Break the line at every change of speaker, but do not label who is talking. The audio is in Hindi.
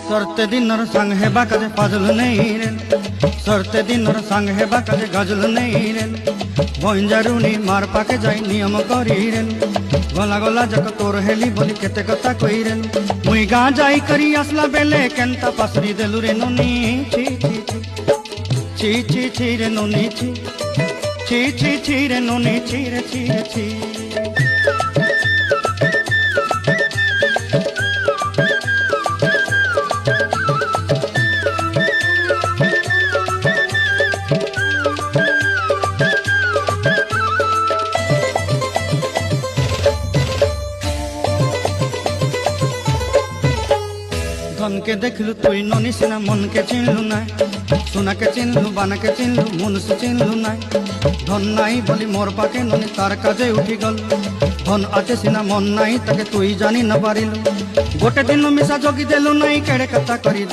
सरते दिनर संग हेबा काजे फाजल नहीं रे, सरते दिनर संग हेबा काजे गजल नहीं रे। बंजारुनी मार पाके जाई नियम करी रे, गला गला जक तोर हेली बोली केते कथा कही रे। मुई गाँ जाई करी आसला बेले केंता पासरी देलु रे नोनी। छी छी छी छी छी रे नोनी छी छी छी छी रे नोनी छी रे छी रे छी। धन के देखलु तुई नोनी सिना मन के चिन्हलु ना, सोना के चिन्हलु बाना के चिन्हलु मुनुष चिन्हलु ना। धन नाई बोली मोर पाके नोनी तार काजे उठी गल, धन आते सिना मन नाई ताके तुई जानी न पारिलु। गोटे दिन मिसा जोगी देलु नाई केड़े कथा करी दे।